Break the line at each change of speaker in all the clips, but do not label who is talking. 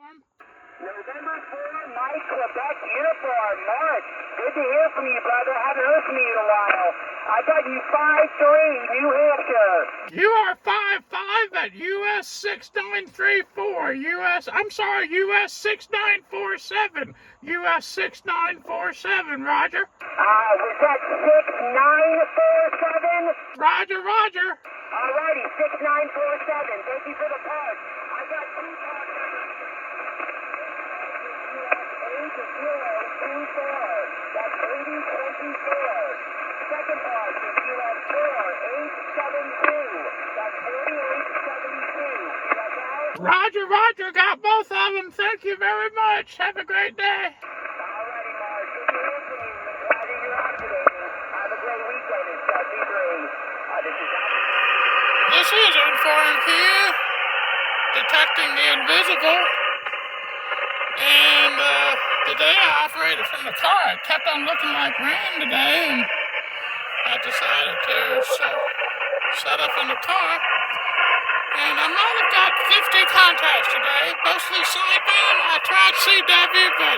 uniform?
November 4, Mike, Quebec uniform. Mark, good to hear from you, brother. Haven't heard from you in a while. I got you 5-3, New Hampshire.
You are 5'5" at US 6934, US 6947, US 6947, Roger.
Was that 6947?
Roger.
Alrighty, 6947. Thank you for the part. I got two parts numbers. US 8024. That's 8024. Second part is US 4872. That's 4872. See that now?
Roger. Got both of them. Thank you very much. Have a great day.
Alrighty, Mark. Good to hear from you. I'm glad that you're activating. Have a great weekend. It's Dee.
This is N4MQU, detecting the invisible. And today I operated from the car. It kept on looking like rain today, and I decided to set up in the car. And I might have got 50 contacts today, mostly sideband. I tried CW, but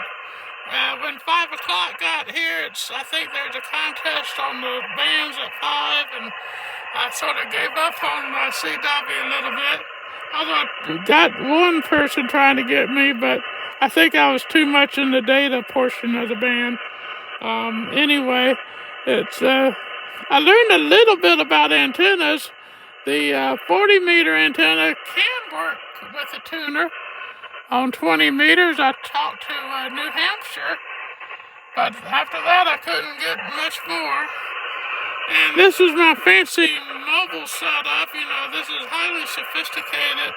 when 5 o'clock got here, I think there's a contest on the bands at 5, and I sort of gave up on my CW a little bit. Although I got one person trying to get me, but I think I was too much in the data portion of the band. Anyway, I learned a little bit about antennas. The 40-meter antenna can work with a tuner. On 20 meters, I talked to New Hampshire, but after that, I couldn't get much more. And this is my fancy mobile setup. This is highly sophisticated.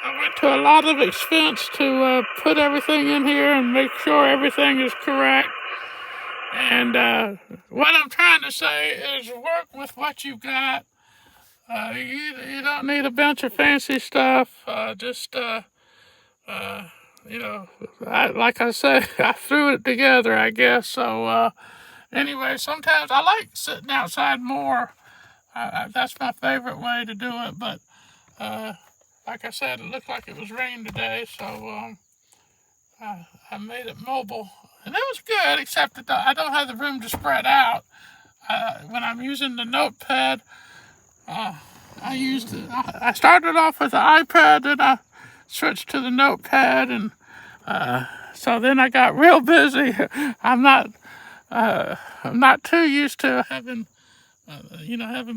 I went to a lot of expense to put everything in here and make sure everything is correct. And what I'm trying to say is work with what you've got. You don't need a bunch of fancy stuff. Like I said, I threw it together, I guess. So anyway, sometimes I like sitting outside more. That's my favorite way to do it. But like I said, it looked like it was rain today, so I made it mobile. And it was good, except that I don't have the room to spread out. When I'm using the notepad, I started off with the iPad, then I switched to the notepad, and so then I got real busy. I'm not too used to having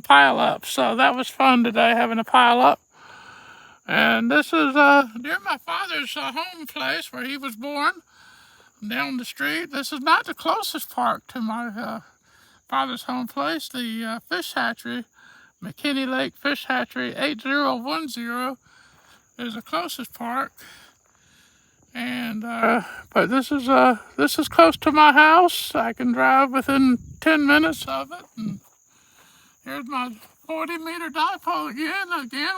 pile-ups, so that was fun today, having a pile-up. And this is near my father's home place where he was born, down the street. This is not the closest park to my father's home place. The fish hatchery, McKinney Lake Fish Hatchery 8010 is the closest park. And but this is close to my house. I can drive within 10 minutes of it. And here's my 40-meter dipole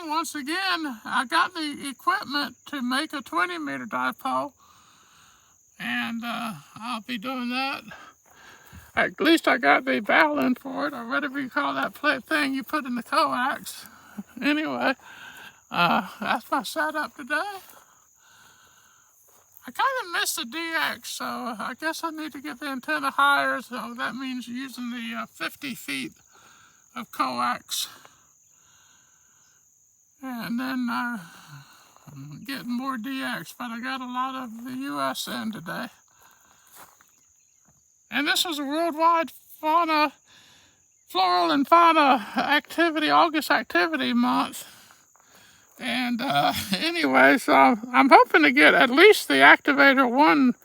once again. I got the equipment to make a 20-meter dipole, and I'll be doing that. At least I got the valve in for it, or whatever you call that thing you put in the coax. Anyway, that's my setup today. I kind of missed the DX, so I guess I need to get the antenna higher, so that means using the 50 feet of coax. And then getting more DX, but I got a lot of the US in today. And this is a worldwide floral and fauna activity, August activity month. And anyway, so I'm hoping to get at least the Activator 1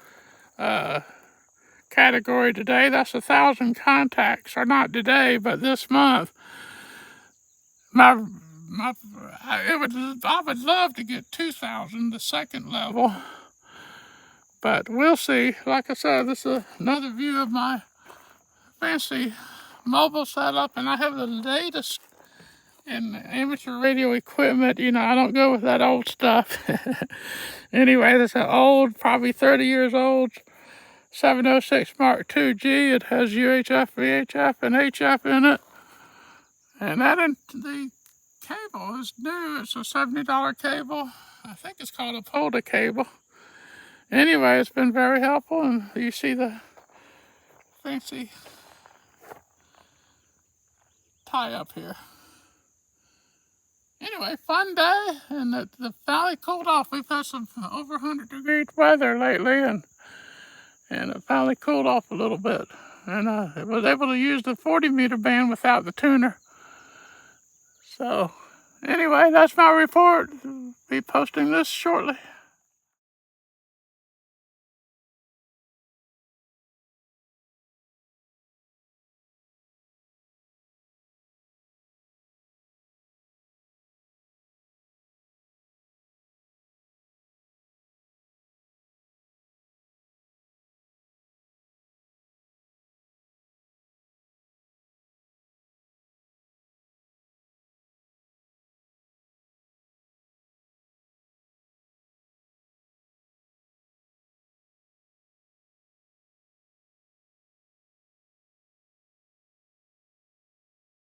category today. That's 1,000 contacts, or not today, but this month. I would love to get 2,000, the second level. But we'll see. Like I said, this is another view of my fancy mobile setup, and I have the latest in amateur radio equipment. I don't go with that old stuff. Anyway, this is an old, probably 30 years old, 706 Mark II-G. It has UHF, VHF, and HF in it. And the cable is new. It's a $70 cable. I think it's called a POTA cable. Anyway, it's been very helpful, and you see the fancy tie up here. Anyway, fun day, and the valley cooled off. We've had some over 100-degree weather lately, and it finally cooled off a little bit. And I was able to use the 40-meter band without the tuner. So, anyway, that's my report. Be posting this shortly.